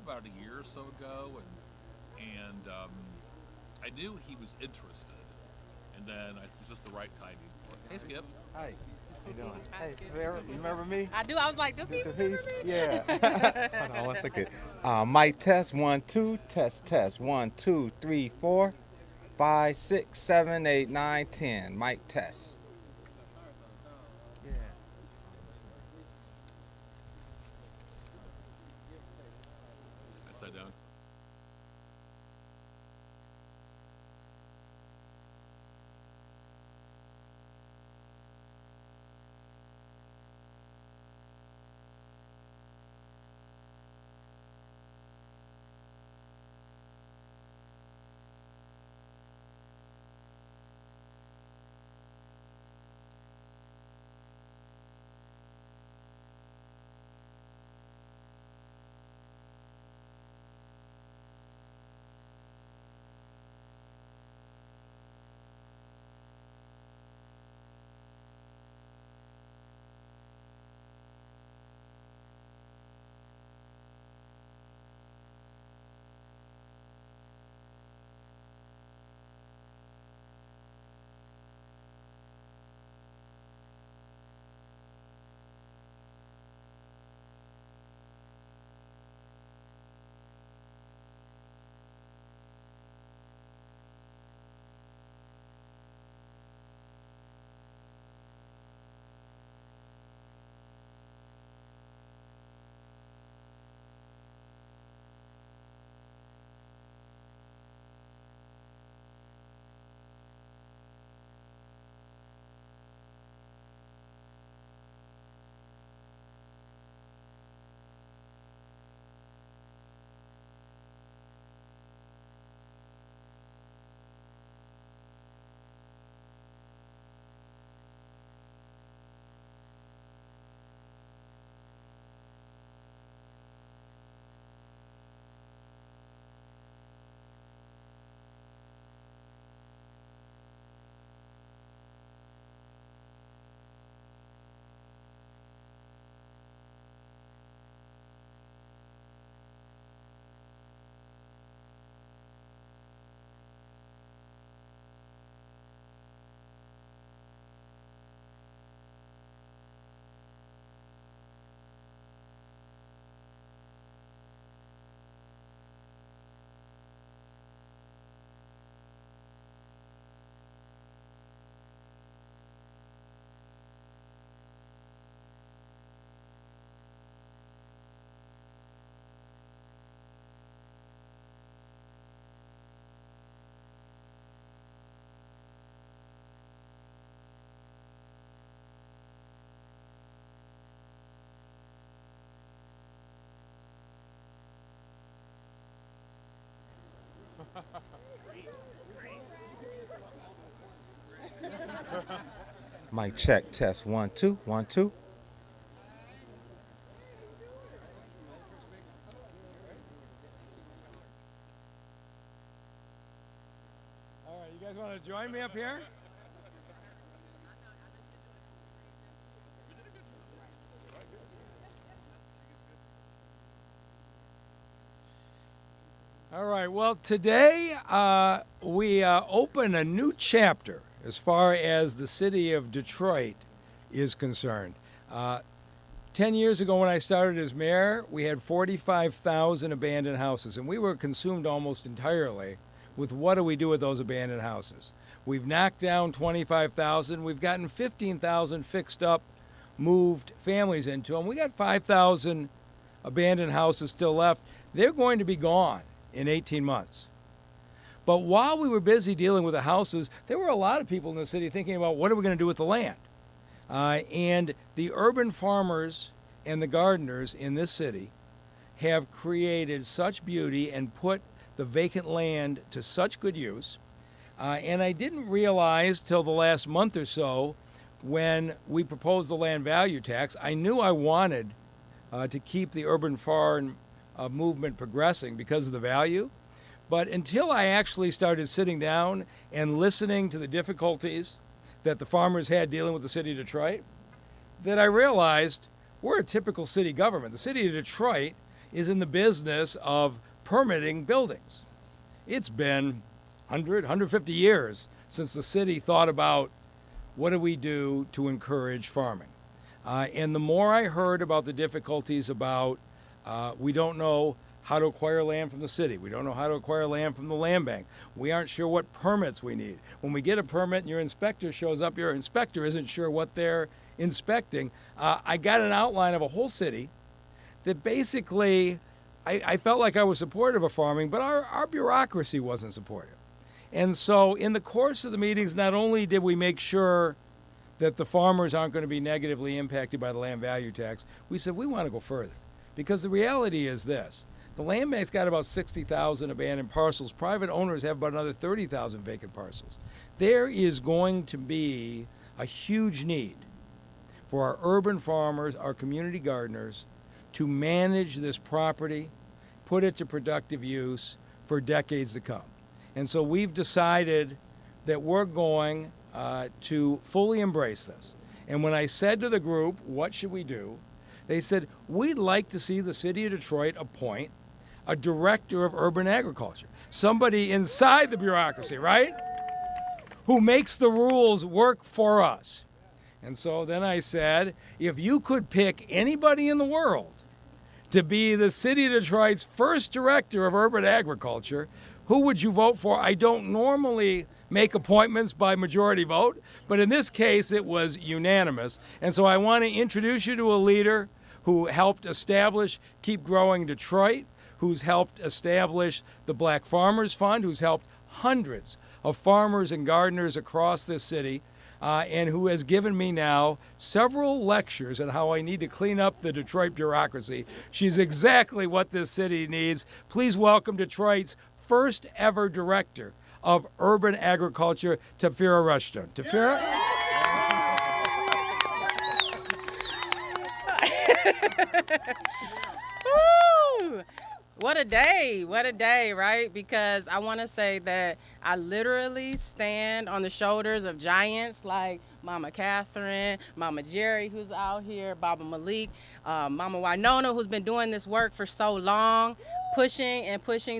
about a year or so ago, and I knew he was interested, and then it was just the right timing for it. Hey, Skip. Hi. How you doing? Hey, Tepfirah, you remember me? I do. I was like, does he The remember piece? me? Yeah. Hold on one second. Mic test, 1, 2, test, 1, 2, 3, 4, 5, 6, 7, 8, 9, 10. Mic test. Yeah. I sat down. Mic check, test, 1, 2, 1, 2. All right, you guys want to join me up here? All right, well, today we open a new chapter as far as the city of Detroit is concerned. 10 years ago when I started as mayor, we had 45,000 abandoned houses, and we were consumed almost entirely with what do we do with those abandoned houses. We've knocked down 25,000. We've gotten 15,000 fixed up, moved families into them. We got 5,000 abandoned houses still left. They're going to be gone in 18 months. But while we were busy dealing with the houses, there were a lot of people in the city thinking about what are we going to do with the land. And the urban farmers and the gardeners in this city have created such beauty and put the vacant land to such good use. And I didn't realize till the last month or so when we proposed the land value tax, I knew I wanted to keep the urban farm movement progressing because of the value. But until I actually started sitting down and listening to the difficulties that the farmers had dealing with the city of Detroit, that I realized we're a typical city government. The city of Detroit is in the business of permitting buildings. It's been 150 years since the city thought about what do we do to encourage farming. And the more I heard about the difficulties about we don't know how to acquire land from the city. We don't know how to acquire land from the land bank. We aren't sure what permits we need. When we get a permit and your inspector shows up, your inspector isn't sure what they're inspecting. I got an outline of a whole city that basically I felt like I was supportive of farming, but our bureaucracy wasn't supportive. And so in the course of the meetings, not only did we make sure that the farmers aren't going to be negatively impacted by the land value tax, we said we want to go further. Because the reality is this. The land bank's got about 60,000 abandoned parcels. Private owners have about another 30,000 vacant parcels. There is going to be a huge need for our urban farmers, our community gardeners, to manage this property, put it to productive use for decades to come. And so we've decided that we're going to fully embrace this. And when I said to the group, what should we do? They said, we'd like to see the city of Detroit appoint a director of urban agriculture, somebody inside the bureaucracy, right? Who makes the rules work for us. And so then I said, if you could pick anybody in the world to be the city of Detroit's first director of urban agriculture, who would you vote for? I don't normally make appointments by majority vote, but in this case it was unanimous. And so I want to introduce you to a leader who helped establish Keep Growing Detroit, who's helped establish the Black Farmers Fund, who's helped hundreds of farmers and gardeners across this city, and who has given me now several lectures on how I need to clean up the Detroit bureaucracy. She's exactly what this city needs. Please welcome Detroit's first ever director of urban agriculture, Tepfirah Rushdan. Tepfirah? Woo! What a day, right? Because I want to say that I literally stand on the shoulders of giants like Mama Catherine, Mama Jerry, who's out here, Baba Malik, Mama Winona, who's been doing this work for so long, pushing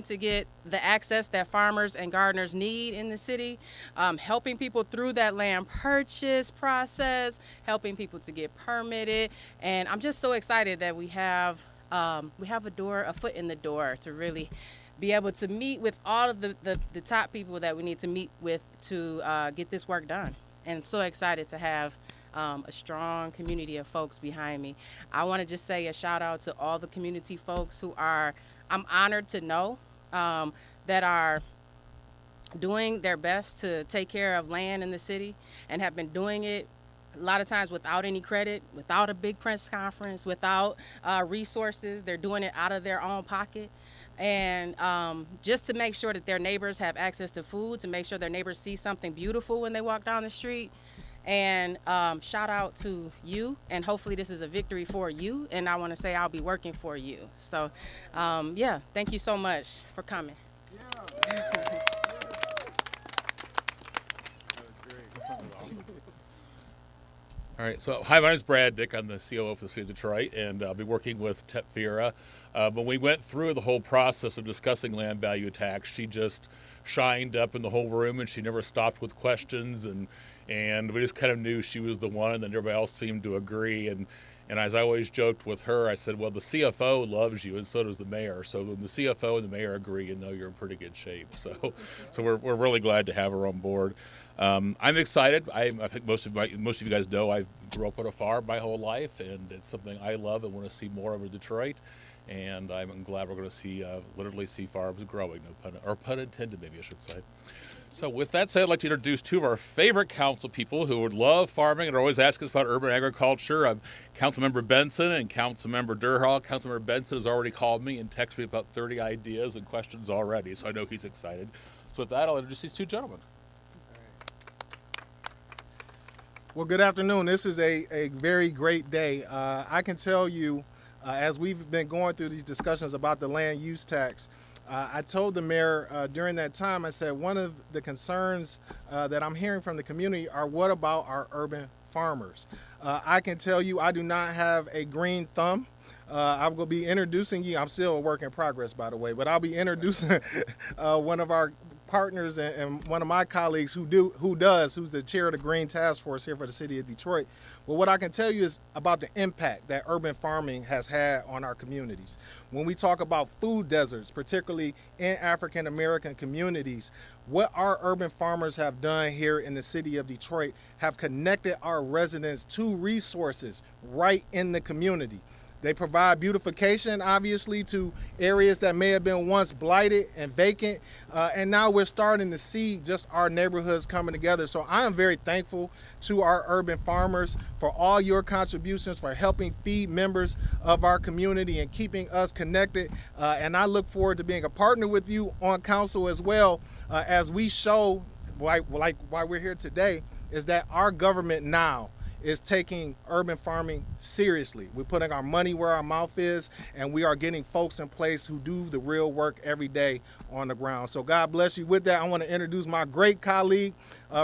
to get the access that farmers and gardeners need in the city, helping people through that land purchase process, helping people to get permitted. And I'm just so excited that we have a foot in the door to really be able to meet with all of the top people that we need to meet with to get this work done. And so excited to have a strong community of folks behind me. I want to just say a shout out to all the community folks who I'm honored to know that are doing their best to take care of land in the city and have been doing it a lot of times without any credit, without a big press conference, without resources. They're doing it out of their own pocket. And just to make sure that their neighbors have access to food, to make sure their neighbors see something beautiful when they walk down the street. And shout out to you, and hopefully this is a victory for you, and I want to say I'll be working for you. So yeah, thank you so much for coming. All right, so hi, my name is Brad Dick. I'm the COO for the City of Detroit, and I'll be working with Tepfirah. When we went through the whole process of discussing land value tax, she just shined up in the whole room, and she never stopped with questions, and we just kind of knew she was the one, and then everybody else seemed to agree. And as I always joked with her, I said, well, the CFO loves you, and so does the mayor. So when the CFO and the mayor agree, you know you're in pretty good shape. So we're really glad to have her on board. I'm excited. I think most of you guys know I grew up on a farm my whole life, and it's something I love and want to see more of in Detroit. And I'm glad we're going to literally see farms growing, pun intended, maybe I should say. So with that said, I'd like to introduce two of our favorite council people who would love farming and are always asking us about urban agriculture. Councilmember Benson and Councilmember Durhal. Councilmember Benson has already called me and texted me about 30 ideas and questions already, so I know he's excited. So with that, I'll introduce these two gentlemen. Well, good afternoon. This is a very great day. I can tell you, as we've been going through these discussions about the land use tax, I told the mayor during that time, I said, one of the concerns that I'm hearing from the community are what about our urban farmers? I can tell you I do not have a green thumb. I'm going to be introducing you. I'm still a work in progress, by the way, but I'll be introducing one of our partners and one of my colleagues who's the chair of the Green Task Force here for the city of Detroit. Well, what I can tell you is about the impact that urban farming has had on our communities. When we talk about food deserts, particularly in African American communities, what our urban farmers have done here in the city of Detroit have connected our residents to resources right in the community. They provide beautification, obviously, to areas that may have been once blighted and vacant. And now we're starting to see just our neighborhoods coming together. So I am very thankful to our urban farmers for all your contributions, for helping feed members of our community and keeping us connected. And I look forward to being a partner with you on council as well, as we show, why we're here today, is that our government now is taking urban farming seriously. We're putting our money where our mouth is, and we are getting folks in place who do the real work every day on the ground. So God bless you. With that, I want to introduce my great colleague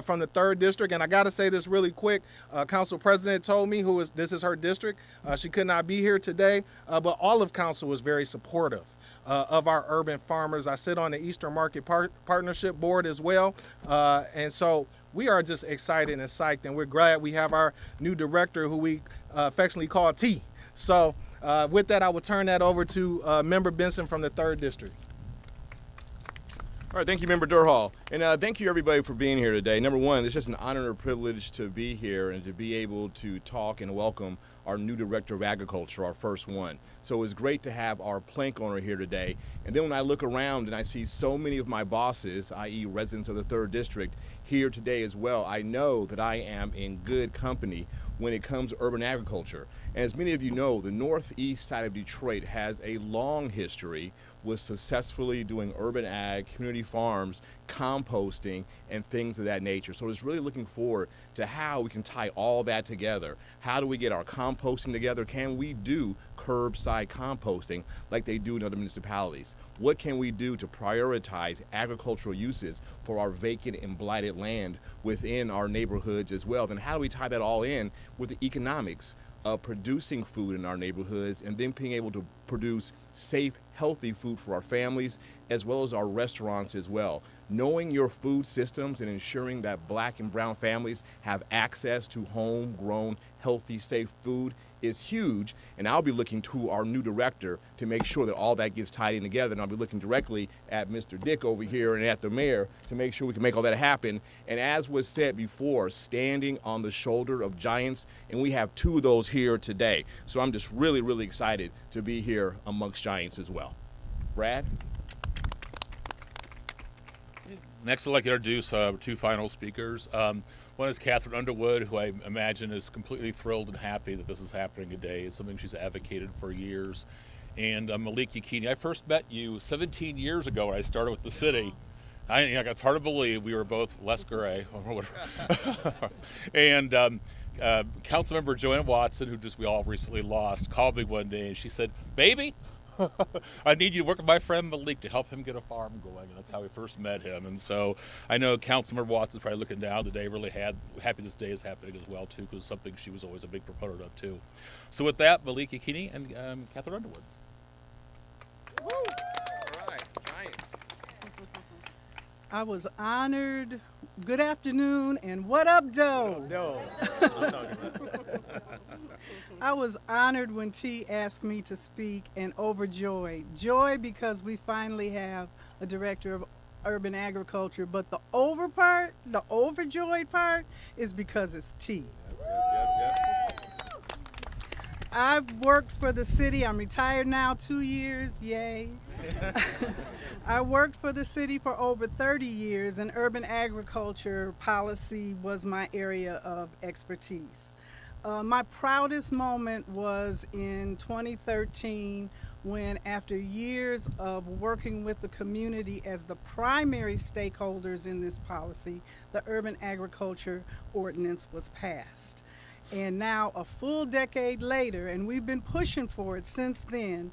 from the 3rd District. And I got to say this really quick. Council President told me this is her district. She could not be here today, but all of council was very supportive of our urban farmers. I sit on the Eastern Market Partnership Board as well. And so we are just excited and psyched, and we're glad we have our new director who we affectionately call T. So with that, I will turn that over to Member Benson from the 3rd District. All right, thank you, Member Durhal. And thank you, everybody, for being here today. Number one, it's just an honor and a privilege to be here and to be able to talk and welcome our new Director of Agriculture, our first one. So it's great to have our plank owner here today. And then when I look around and I see so many of my bosses, i.e. residents of the 3rd District, here today as well, I know that I am in good company when it comes to urban agriculture. And as many of you know, the northeast side of Detroit has a long history with successfully doing urban ag, community farms, composting, and things of that nature. So it's really looking forward to how we can tie all that together. How do we get our composting together? Can we do curbside composting like they do in other municipalities? What can we do to prioritize agricultural uses for our vacant and blighted land within our neighborhoods as well? Then how do we tie that all in with the economics of producing food in our neighborhoods and then being able to produce safe, healthy food for our families as well as our restaurants as well? Knowing your food systems and ensuring that Black and brown families have access to homegrown, healthy, safe food is huge, and I'll be looking to our new director to make sure that all that gets tied in together, and I'll be looking directly at Mr. Dick over here and at the mayor to make sure we can make all that happen. And as was said before, standing on the shoulder of giants, and we have 2 of those here today. So I'm just really, really excited to be here amongst giants as well. Brad? Next, I'd like to introduce 2 final speakers. One is Catherine Underwood, who I imagine is completely thrilled and happy that this is happening today. It's something she's advocated for years. And Malik Yakini, I first met you 17 years ago when I started with the city. It's hard to believe we were both less gray. And Councilmember Joanne Watson, who we all recently lost, called me one day and she said, "Baby, I need you to work with my friend Malik to help him get a farm going," and that's how we first met him. And so I know Councilmember Watson's probably looking down today, really happy this day is happening as well too, because it's something she was always a big proponent of too. So with that, Malik Yakini and Catherine Underwood. All right, giants. I was honored. Good afternoon, and what up, Doe? I was honored when T asked me to speak and overjoyed. Joy because we finally have a director of urban agriculture, but the overjoyed part is because it's T. I've worked for the city. I'm retired now, 2 years, yay. I worked for the city for over 30 years, and urban agriculture policy was my area of expertise. My proudest moment was in 2013 when, after years of working with the community as the primary stakeholders in this policy, the urban agriculture ordinance was passed. And now, a full decade later, and we've been pushing for it since then,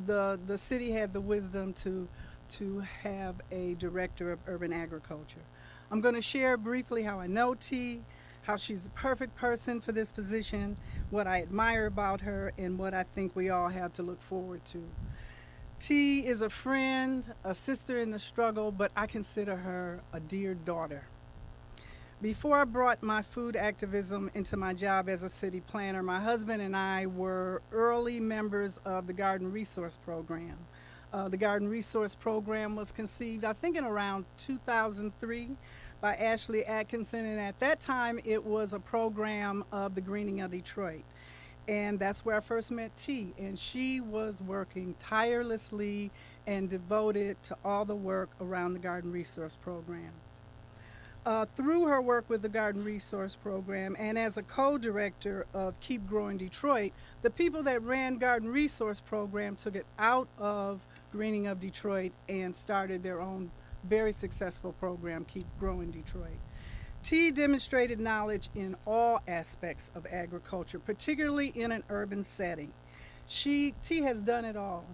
the city had the wisdom to have a director of urban agriculture. I'm going to share briefly how I know T, how she's the perfect person for this position, what I admire about her, and what I think we all have to look forward to. T is a friend, a sister in the struggle, but I consider her a dear daughter. Before I brought my food activism into my job as a city planner, my husband and I were early members of the Garden Resource Program. The Garden Resource Program was conceived, I think, in around 2003 by Ashley Atkinson, and at that time it was a program of the Greening of Detroit. And that's where I first met T, and she was working tirelessly and devoted to all the work around the Garden Resource Program. Through her work with the Garden Resource Program and as a co-director of Keep Growing Detroit, the people that ran Garden Resource Program took it out of Greening of Detroit and started their own very successful program, Keep Growing Detroit. T demonstrated knowledge in all aspects of agriculture, particularly in an urban setting. T has done it all.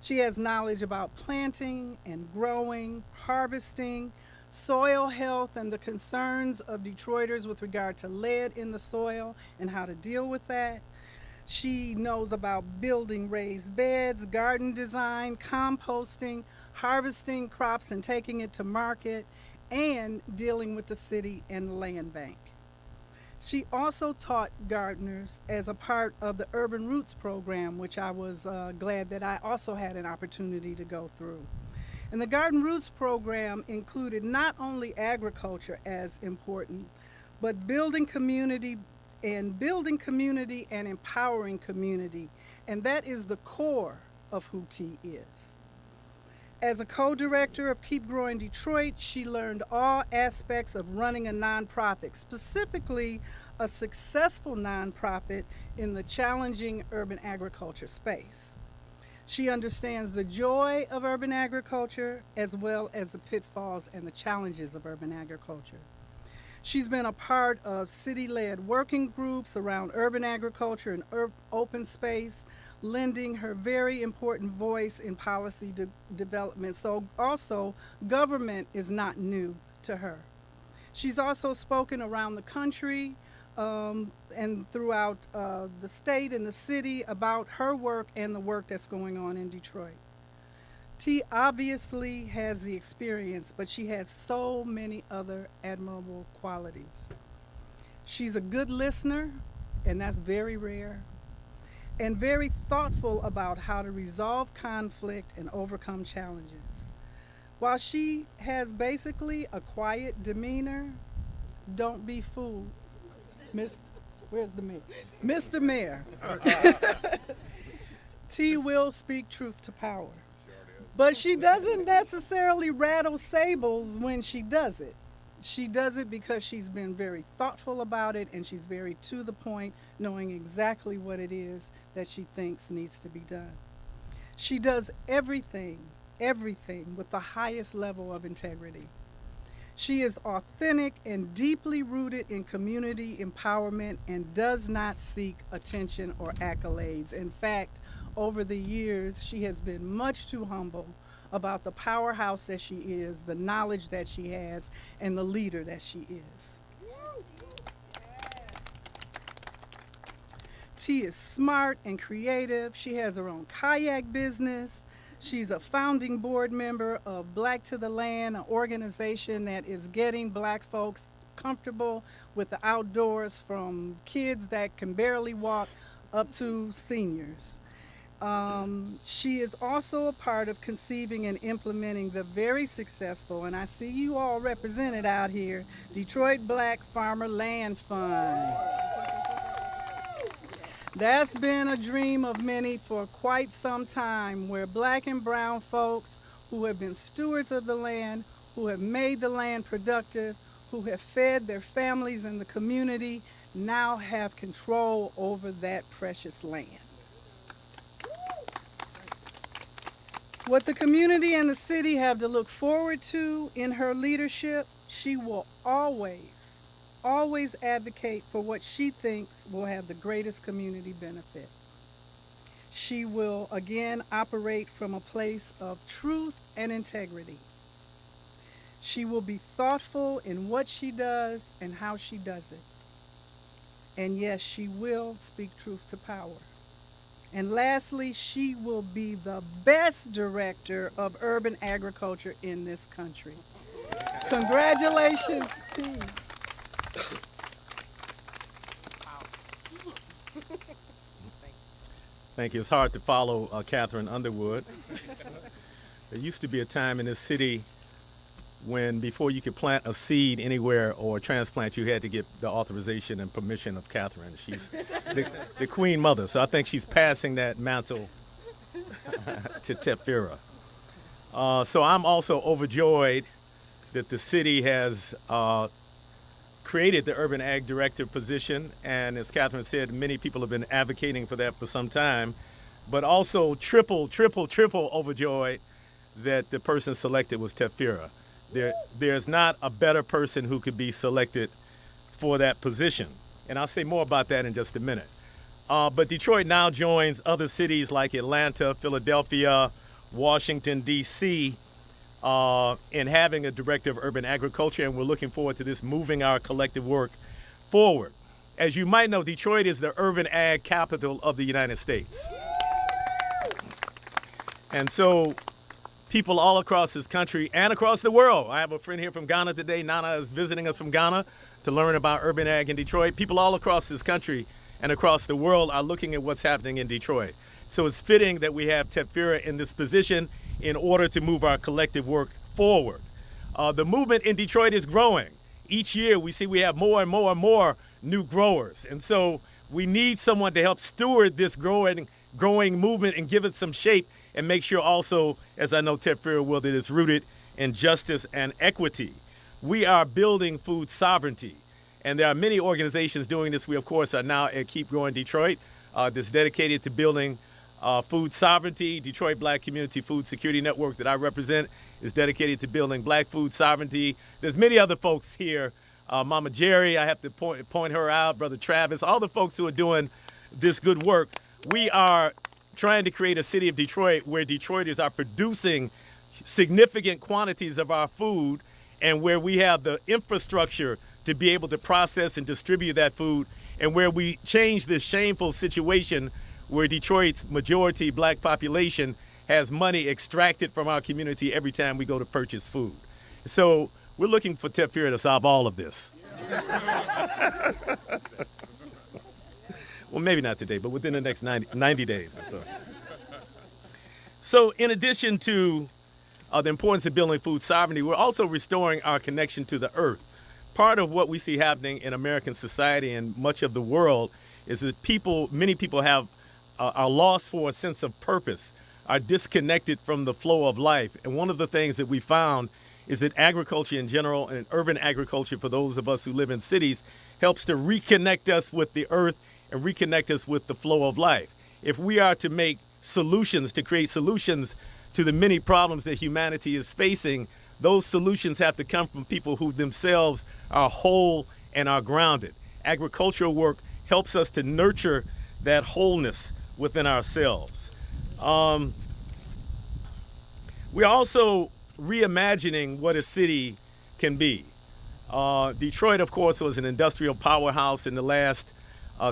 She has knowledge about planting and growing, harvesting, soil health and the concerns of Detroiters with regard to lead in the soil and how to deal with that. She knows about building raised beds, garden design, composting, harvesting crops and taking it to market, and dealing with the city and the land bank. She also taught gardeners as a part of the Urban Roots program, which I was glad that I also had an opportunity to go through. And the Garden Roots program included not only agriculture as important, but building community and empowering community. And that is the core of who T is. As a co-director of Keep Growing Detroit, she learned all aspects of running a nonprofit, specifically a successful nonprofit in the challenging urban agriculture space. She understands the joy of urban agriculture as well as the pitfalls and the challenges of urban agriculture. She's been a part of city-led working groups around urban agriculture and open space, lending her very important voice in policy development. So also, government is not new to her. She's also spoken around the country and throughout the state and the city about her work and the work that's going on in Detroit. T obviously has the experience, but she has so many other admirable qualities. She's a good listener, and that's very rare, and very thoughtful about how to resolve conflict and overcome challenges. While she has basically a quiet demeanor, don't be fooled. Where's the mayor? Mr. Mayor. T will speak truth to power. But she doesn't necessarily rattle sables when she does it. She does it because she's been very thoughtful about it, and she's very to the point, knowing exactly what it is that she thinks needs to be done. She does everything with the highest level of integrity. She is authentic and deeply rooted in community empowerment and does not seek attention or accolades. In fact, over the years, she has been much too humble about the powerhouse that she is, the knowledge that she has, and the leader that she is. T is smart and creative. She has her own kayak business. She's a founding board member of Black to the Land, an organization that is getting Black folks comfortable with the outdoors, from kids that can barely walk up to seniors. She is also a part of conceiving and implementing the very successful, and I see you all represented out here, Detroit Black Farmer Land Fund. That's been a dream of many for quite some time, where Black and brown folks who have been stewards of the land, who have made the land productive, who have fed their families and the community, now have control over that precious land. What the community and the city have to look forward to in her leadership, she will always advocate for what she thinks will have the greatest community benefit. She will, again, operate from a place of truth and integrity. She will be thoughtful in what she does and how she does it. And yes, she will speak truth to power. And lastly, she will be the best director of urban agriculture in this country. Congratulations, team. Thank you. It's hard to follow Catherine Underwood. There used to be a time in this city when before you could plant a seed anywhere or transplant, you had to get the authorization and permission of Catherine. She's the Queen Mother, so I think she's passing that mantle to Tepfirah. So I'm also overjoyed that the city has created the Urban Ag Director position, and as Catherine said, many people have been advocating for that for some time, but also triple overjoyed that the person selected was Tepfirah. There's not a better person who could be selected for that position, and I'll say more about that in just a minute. But Detroit now joins other cities like Atlanta, Philadelphia, Washington, D.C., in having a director of urban agriculture, and we're looking forward to this moving our collective work forward. As you might know, Detroit is the urban ag capital of the United States. And so people all across this country and across the world, I have a friend here from Ghana today, Nana is visiting us from Ghana to learn about urban ag in Detroit. People all across this country and across the world are looking at what's happening in Detroit. So it's fitting that we have Tepfirah in this position in order to move our collective work forward. The movement in Detroit is growing. Each year we see we have more and more new growers. And so we need someone to help steward this growing movement and give it some shape and make sure also, as I know Tepfirah will, that it's rooted in justice and equity. We are building food sovereignty. And there are many organizations doing this. We, of course, are now at Keep Growing Detroit, that's dedicated to building food sovereignty. Detroit Black Community Food Security Network that I represent is dedicated to building black food sovereignty. There's many other folks here. Mama Jerry, I have to point her out, Brother Travis, all the folks who are doing this good work. We are trying to create a city of Detroit where Detroiters are producing significant quantities of our food and where we have the infrastructure to be able to process and distribute that food, and where we change this shameful situation where Detroit's majority black population has money extracted from our community every time we go to purchase food. So we're looking for Tepfirah to solve all of this. Well, maybe not today, but within the next 90 days or so. So in addition to the importance of building food sovereignty, we're also restoring our connection to the earth. Part of what we see happening in American society and much of the world is that many people are lost for a sense of purpose, are disconnected from the flow of life. And one of the things that we found is that agriculture in general and urban agriculture for those of us who live in cities helps to reconnect us with the earth and reconnect us with the flow of life. If we are to make solutions, to create solutions to the many problems that humanity is facing, those solutions have to come from people who themselves are whole and are grounded. Agricultural work helps us to nurture that wholeness within ourselves. We're also reimagining what a city can be. Detroit, of course, was an industrial powerhouse in the last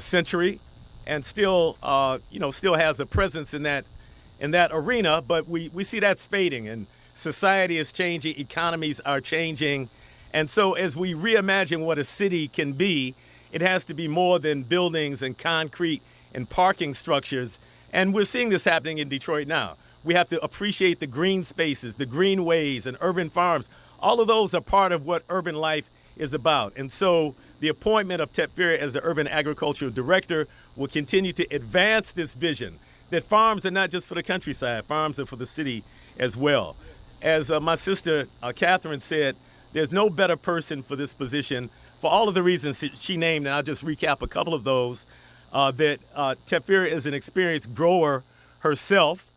century, and still has a presence in that arena. But we see that's fading, and society is changing, economies are changing, and so as we reimagine what a city can be, it has to be more than buildings and concrete and parking structures. And we're seeing this happening in Detroit now. We have to appreciate the green spaces, the greenways and urban farms. All of those are part of what urban life is about. And so the appointment of Tepfirah as the Urban Agricultural Director will continue to advance this vision that farms are not just for the countryside, farms are for the city as well. As my sister Catherine said, there's no better person for this position for all of the reasons she named, and I'll just recap a couple of those. That Tepfirah is an experienced grower herself.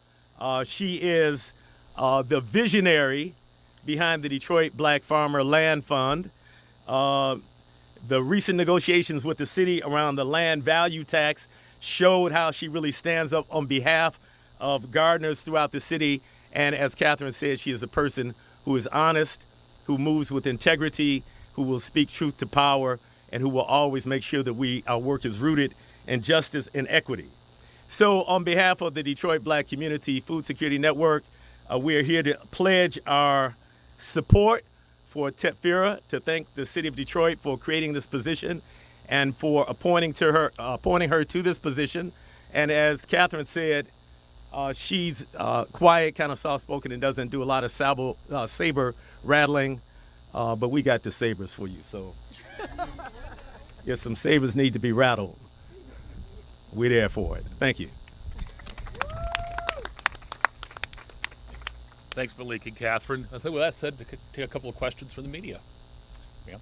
She is the visionary behind the Detroit Black Farmer Land Fund. The recent negotiations with the city around the land value tax showed how she really stands up on behalf of gardeners throughout the city. And as Catherine said, she is a person who is honest, who moves with integrity, who will speak truth to power, and who will always make sure that our work is rooted in justice and equity. So on behalf of the Detroit Black Community Food Security Network, we are here to pledge our support for Tepfirah, to thank the city of Detroit for creating this position and for appointing her to this position. And as Catherine said, she's quiet, kind of soft-spoken, and doesn't do a lot of saber rattling, but we got the sabers for you. So if some sabers need to be rattled, we're there for it. Thank you. Thanks, Malik and Catherine. I think with that said, to take a couple of questions from the media. Yeah.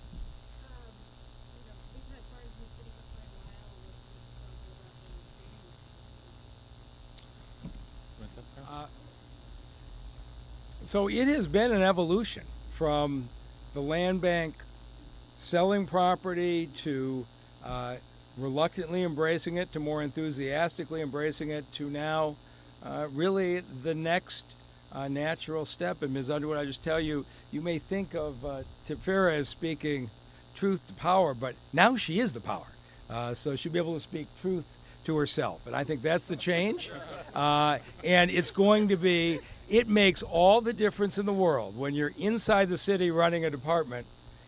So it has been an evolution from the land bank selling property to reluctantly embracing it, to more enthusiastically embracing it, to now really the next natural step. And Ms. Underwood, I just tell you, you may think of Tepfirah as speaking truth to power, but now she is the power. So she'll be able to speak truth to herself. And I think that's the change. And it's going to be, it makes all the difference in the world when you're inside the city running a department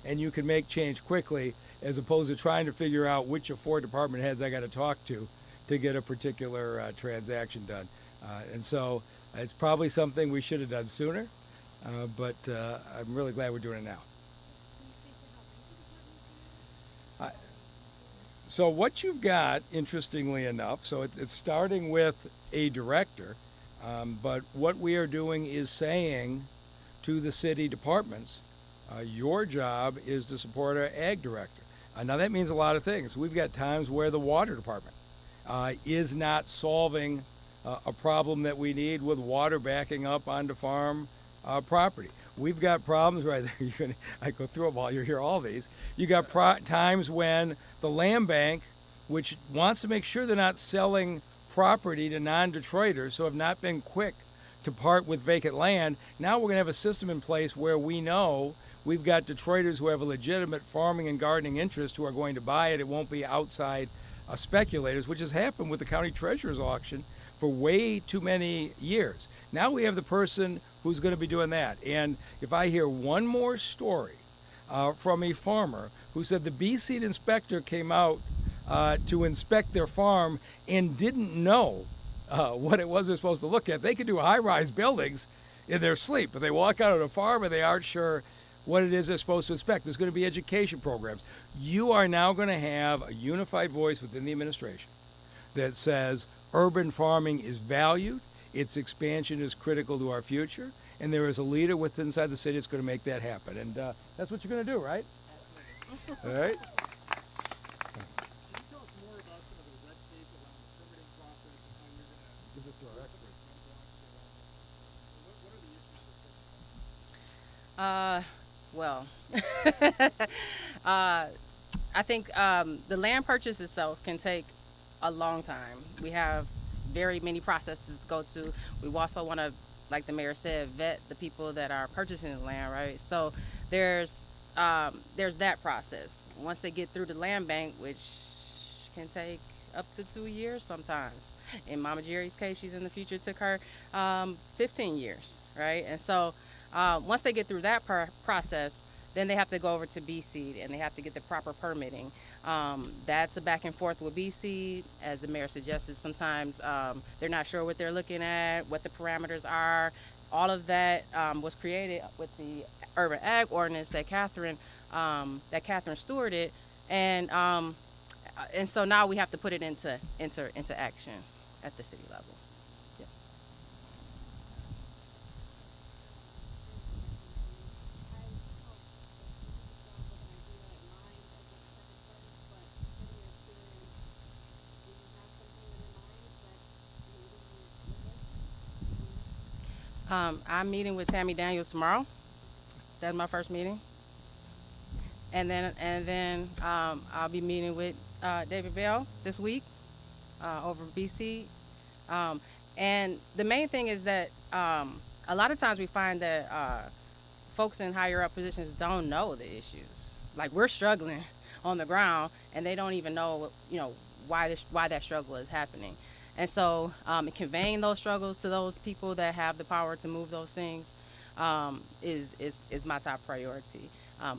and you can make change quickly, as opposed to trying to figure out which of 4 department heads I got to talk to get a particular transaction done. And so it's probably something we should have done sooner, but I'm really glad we're doing it now. So what you've got, interestingly enough, so it's starting with a director, but what we are doing is saying to the city departments, your job is to support our ag director. Now that means a lot of things. We've got times where the water department is not solving a problem that we need with water backing up onto farm property. We've got problems right there. I go through them all. You hear all these. You got times when the land bank, which wants to make sure they're not selling property to non-Detroiters, so have not been quick to part with vacant land. Now we're going to have a system in place where we know we've got Detroiters who have a legitimate farming and gardening interest who are going to buy it. It won't be outside speculators, which has happened with the county treasurer's auction for way too many years. Now we have the person who's going to be doing that. And if I hear one more story from a farmer who said the bee seed inspector came out to inspect their farm and didn't know what it was they're supposed to look at. They could do high-rise buildings in their sleep, but they walk out on a farm and they aren't sure what it is they're supposed to inspect. There's going to be education programs. You are now going to have a unified voice within the administration that says urban farming is valued, its expansion is critical to our future, and there is a leader within inside the city that's going to make that happen. And that's what you're going to do, right? All right? Well, I think the land purchase itself can take a long time. We have very many processes to go to. We also want to, like the mayor said, vet the people that are purchasing the land, right? So there's that process. Once they get through the land bank, which can take up to 2 years sometimes. In Mama Jerry's case, she's in the future, took her 15 years, right? And so once they get through that process, then they have to go over to B-Seed and they have to get the proper permitting. That's a back and forth with B-Seed. As the mayor suggested, sometimes they're not sure what they're looking at, what the parameters are. All of that was created with the urban ag ordinance that Catherine stewarded, and so now we have to put it into action at the city level. Yeah. I'm meeting with Tammy Daniels tomorrow. That's my first meeting. And then I'll be meeting with David Bell this week over BC. And the main thing is that a lot of times we find that folks in higher up positions don't know the issues. Like, we're struggling on the ground, and they don't even know, why that struggle is happening. And so conveying those struggles to those people that have the power to move those things is my top priority.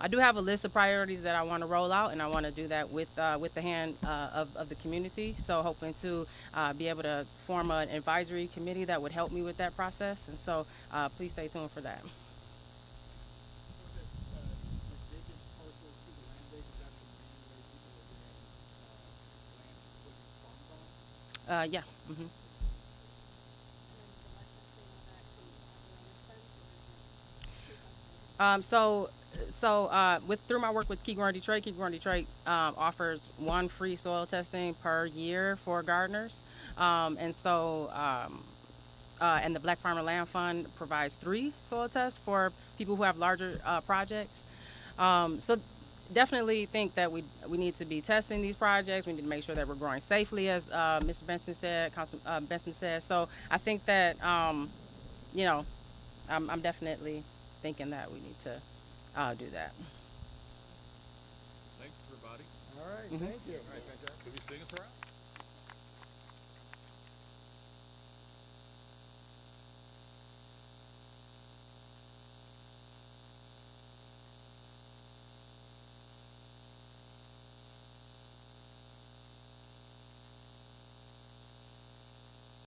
I do have a list of priorities that I want to roll out, and I want to do that with the hand of the community. So hoping to be able to form an advisory committee that would help me with that process. And so please stay tuned for that. Yeah. Mm-hmm. Through my work with Keep Growing Detroit offers one free soil testing per year for gardeners, and the Black Farmer Land Fund provides 3 soil tests for people who have larger projects. So definitely think that we need to be testing these projects. We need to make sure that we're growing safely, as Mr. Benson said, Councilman Benson said. So I think that I'm definitely thinking that we need to do that. Thanks, everybody. All right, Mhm. thank you. All right, fantastic. Could we sing us around?